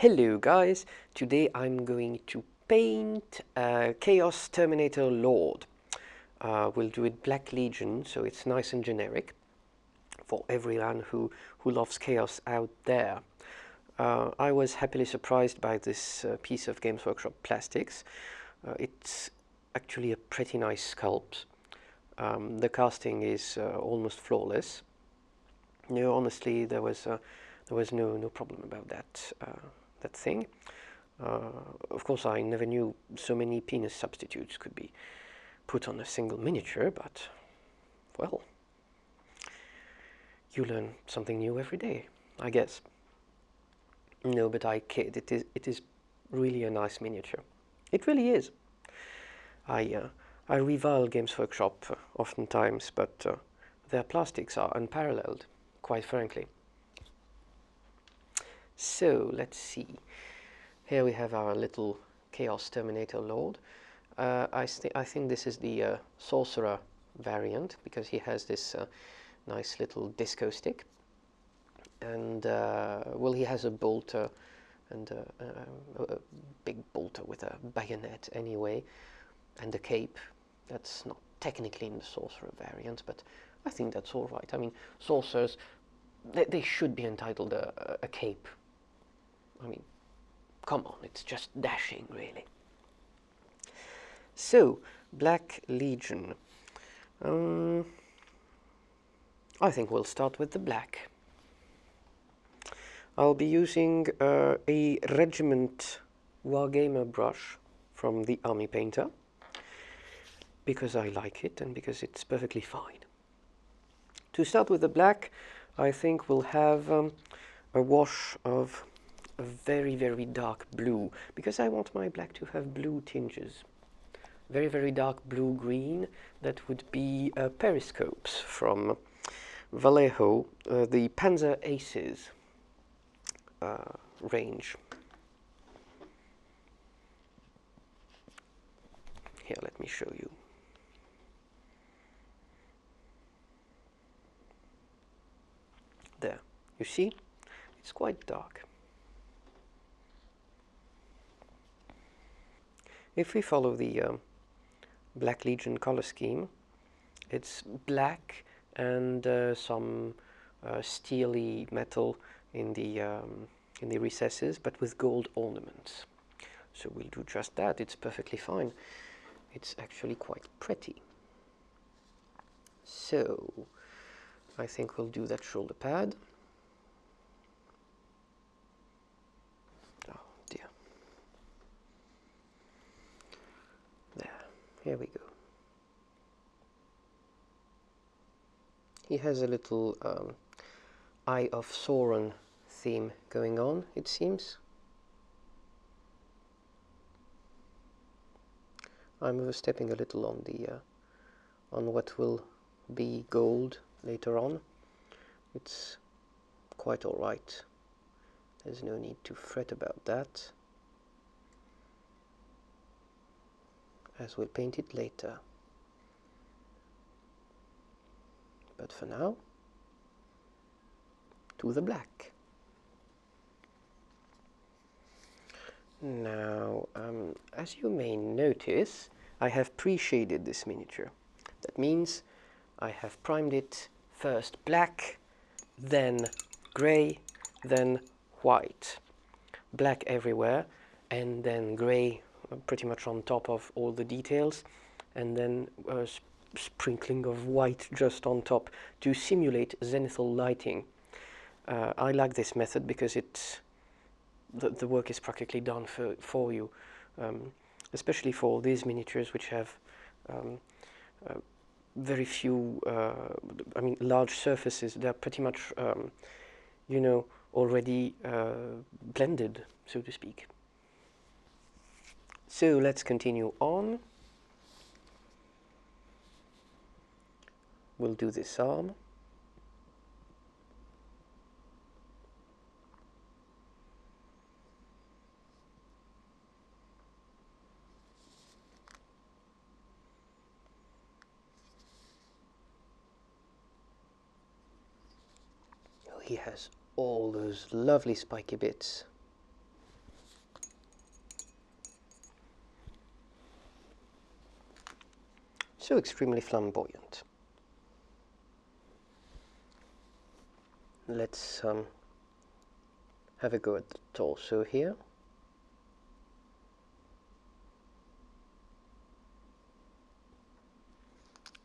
Hello guys, today I'm going to paint Chaos Terminator Lord. We'll do it Black Legion, so it's nice and generic for everyone who loves Chaos out there. I was happily surprised by this piece of Games Workshop plastics. It's actually a pretty nice sculpt. The casting is almost flawless. No, honestly, there was no problem about that that thing. Of course, I never knew so many penis substitutes could be put on a single miniature, but well, you learn something new every day, I guess. No, but I kid. It is really a nice miniature. It really is. I revile Games Workshop oftentimes, but their plastics are unparalleled, quite frankly. So let's see. Here we have our little Chaos Terminator Lord. I think this is the Sorcerer variant because he has this nice little disco stick, and well, he has a bolter and a big bolter with a bayonet anyway, and a cape. That's not technically in the Sorcerer variant, but I think that's all right. I mean, sorcerers, they should be entitled a cape. I mean, come on, it's just dashing, really. So, Black Legion. I think we'll start with the black. I'll be using a Regiment Wargamer brush from the Army Painter because I like it and because it's perfectly fine. To start with the black, I think we'll have a wash of a very, very dark blue, because I want my black to have blue tinges. Very, very dark blue-green. That would be periscopes from Vallejo, the Panzer Aces range. Here, let me show you. There, you see? It's quite dark. If we follow the Black Legion color scheme, it's black and some steely metal in the recesses, but with gold ornaments. So we'll do just that. It's perfectly fine. It's actually quite pretty. So I think we'll do that shoulder pad. Oh dear. There. Here we go. He has a little Eye of Sauron theme going on, it seems. I'm overstepping a little on the on what will be gold later on. It's quite all right. There's no need to fret about that, as we'll paint it later. But for now, to the black. Now, as you may notice, I have pre-shaded this miniature. That means I have primed it first black, then grey, then white. Black everywhere, and then grey pretty much on top of all the details, and then a sprinkling of white just on top to simulate zenithal lighting. I like this method because the work is practically done for you, especially for these miniatures which have very few, I mean, large surfaces. They're pretty much, you know, already blended, so to speak. So let's continue on. We'll do this arm. He has all those lovely spiky bits. so extremely flamboyant. Let's have a go at the torso here.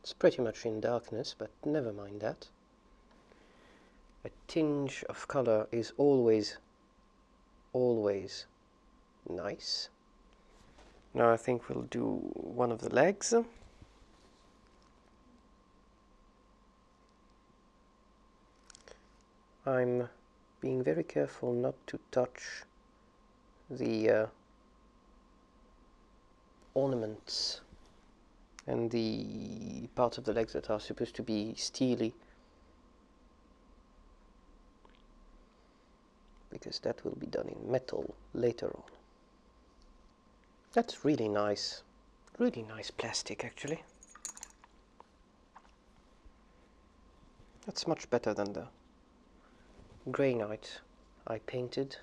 It's pretty much in darkness, but never mind that. A tinge of color is always nice. Now I think we'll do one of the legs. I'm being very careful not to touch the ornaments and the parts of the legs that are supposed to be steely, because that will be done in metal later on. That's really nice plastic actually. That's much better than the Grey Knight I painted.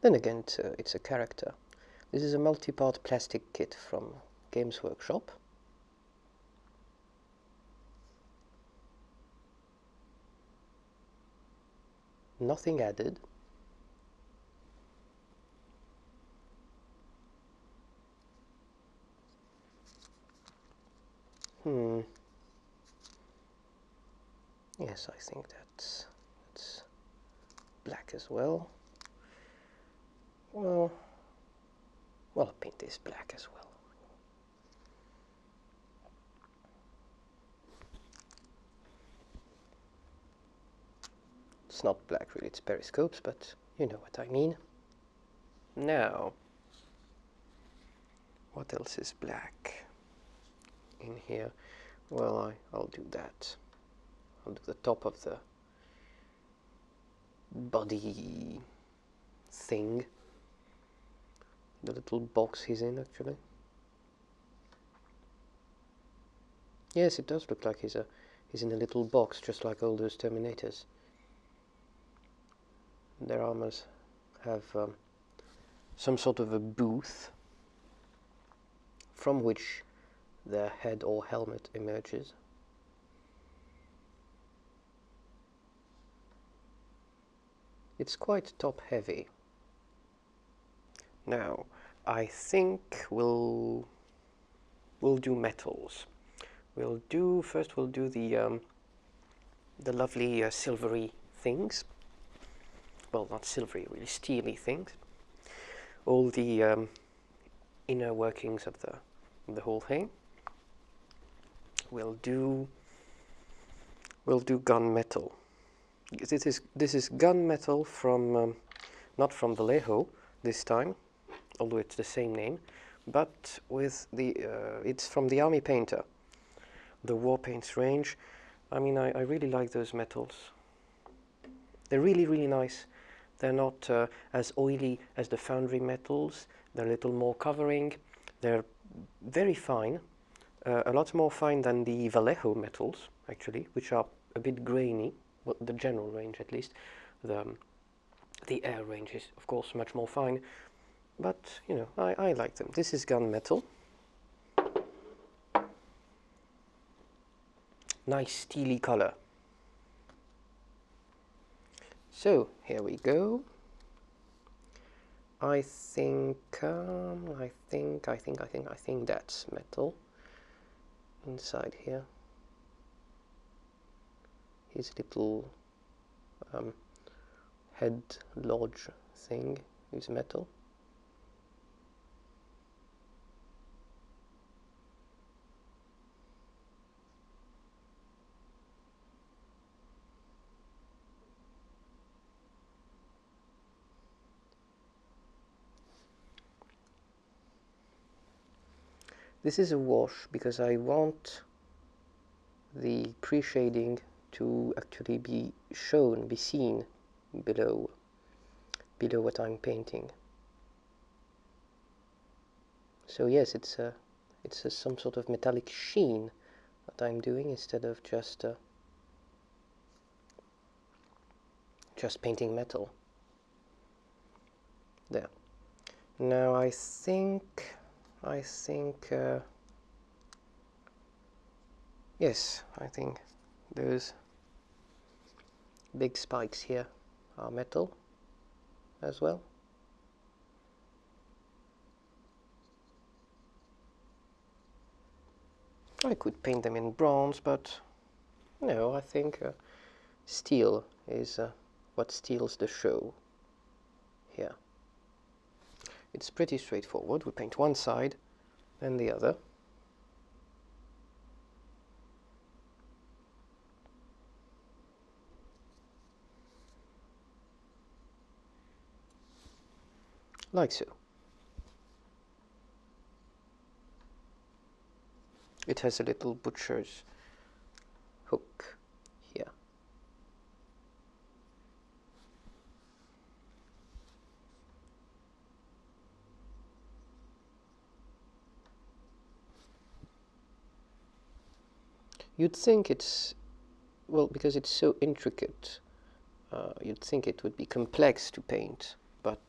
Then again, it's a character. This is a multi-part plastic kit from Games Workshop. Nothing added. Yes, I think that's black as well. Well, I'll paint this black as well. It's not black really, it's periscopes, but you know what I mean. Now, what else is black in here? Well, I'll do that. I'll do the top of the body thing. The little box he's in, actually. Yes, it does look like he's in a little box, just like all those Terminators. Their armors have some sort of a booth from which their head or helmet emerges. It's quite top heavy. Now, I think we'll do metals. First we'll do the lovely silvery things. Well, not silvery, really steely things. All the inner workings of the whole thing. We'll do gunmetal. This is gunmetal from not from Vallejo this time, although it's the same name, but with the it's from the Army Painter, the War Paints range. I mean, I really like those metals. They're really nice. They're not as oily as the foundry metals. They're a little more covering. They're very fine, a lot more fine than the Vallejo metals, actually, which are a bit grainy. Well, the general range, at least. The air range is, of course, much more fine. But, you know, I like them. This is gunmetal. Nice steely color. So, here we go. I think that's metal inside here. His little head lodge thing is metal. This is a wash because I want the pre-shading to actually be shown, be seen below what I'm painting. So yes, it's some sort of metallic sheen that I'm doing instead of just just painting metal. There. Now I think, yes, I think those big spikes here are metal as well. I could paint them in bronze, but no, I think steel is what steals the show here. It's pretty straightforward. We paint one side, then the other. Like so. It has a little butcher's hook here. You'd think it's, well, because it's so intricate, you'd think it would be complex to paint, but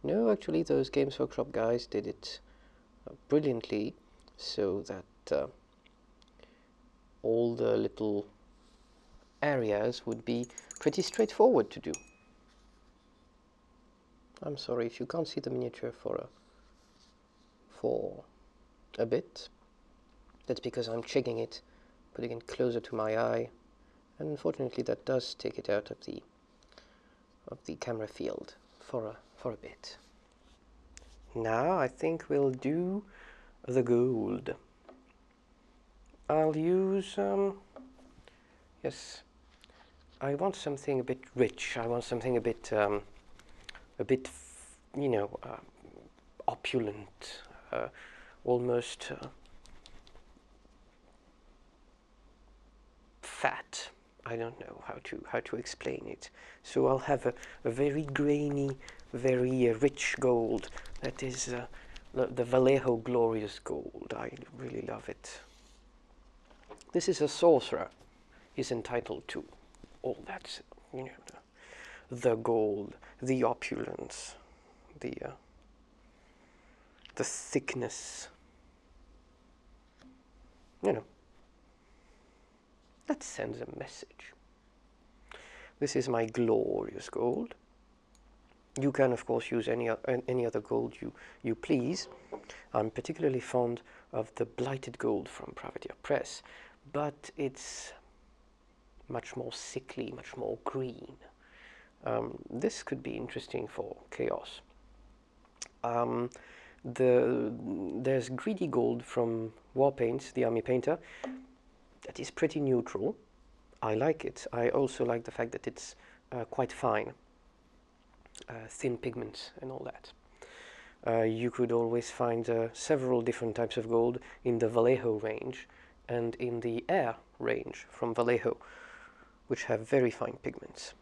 no, actually those Games Workshop guys did it brilliantly, so that all the little areas would be pretty straightforward to do. I'm sorry if you can't see the miniature for a bit. That's because I'm checking it, putting it closer to my eye, and unfortunately that does take it out of the camera field for a bit. Now I think we'll do the gold. I'll use yes, I want something a bit rich. I want something a bit you know, opulent, almost fat. I don't know how to explain it. So I'll have a very grainy, very rich gold. That is the Vallejo Glorious Gold. I really love it. This is a sorcerer. He's entitled to all that, you know, the gold, the opulence, the thickness. You know, that sends a message. This is my glorious gold. You can, of course, use any other gold you please. I'm particularly fond of the Blighted Gold from Privateer Press, but it's much more sickly, much more green. This could be interesting for Chaos. There's Greedy Gold from Warpaints, the Army Painter. That is pretty neutral. I like it. I also like the fact that it's quite fine. Thin pigments and all that. You could always find several different types of gold in the Vallejo range and in the Air range from Vallejo, which have very fine pigments.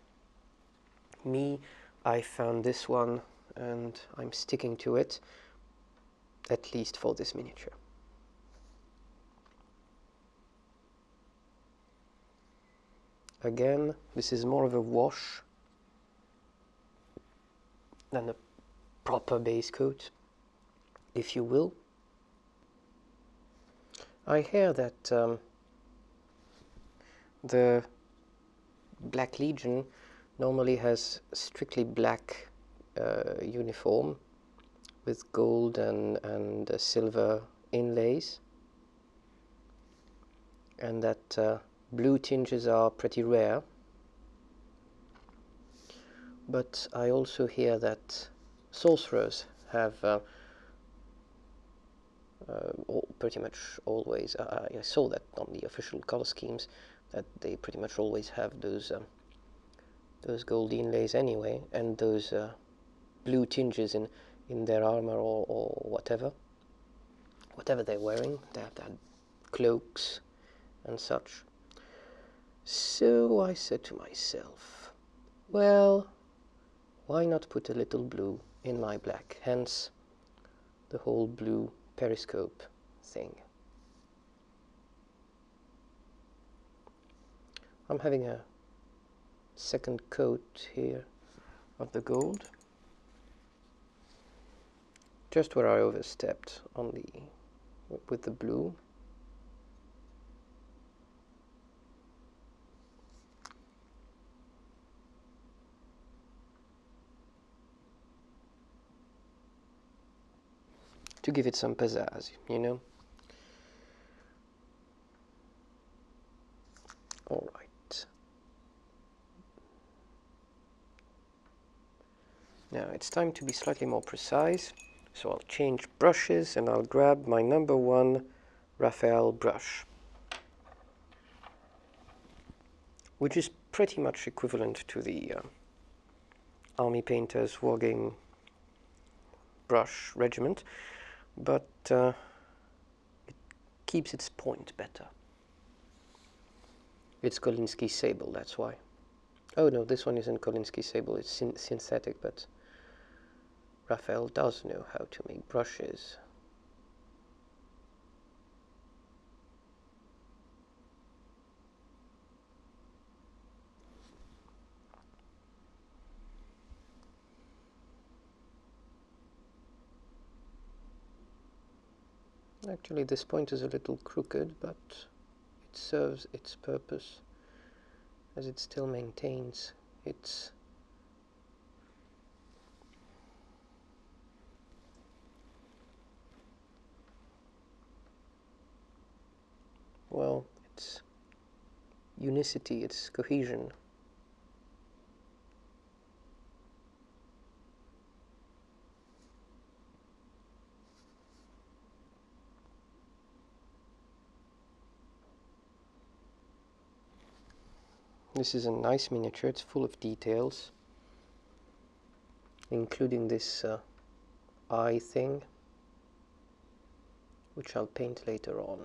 I found this one and I'm sticking to it, at least for this miniature. Again, this is more of a wash than a proper base coat, if you will. I hear that the Black Legion normally has strictly black uniform with gold and silver inlays, and that blue tinges are pretty rare. But I also hear that sorcerers have pretty much always, I saw that on the official color schemes, that they pretty much always have those gold inlays anyway, and those blue tinges in their armor or whatever they're wearing, their cloaks and such. So I said to myself, well, why not put a little blue in my black? Hence the whole blue periscope thing. I'm having a second coat here of the gold, just where I overstepped on the with the blue. To give it some pizzazz, you know. All right. Now it's time to be slightly more precise. So I'll change brushes and I'll grab my number 1 Raphael brush, which is pretty much equivalent to the Army Painter's Wargame brush regiment, but it keeps its point better. It's Kolinsky Sable, that's why. Oh no, this one isn't Kolinsky Sable, it's synthetic, but Raphael does know how to make brushes. Actually, this point is a little crooked, but it serves its purpose, as it still maintains its well, its unicity, its cohesion. This is a nice miniature, it's full of details, including this eye thing, which I'll paint later on.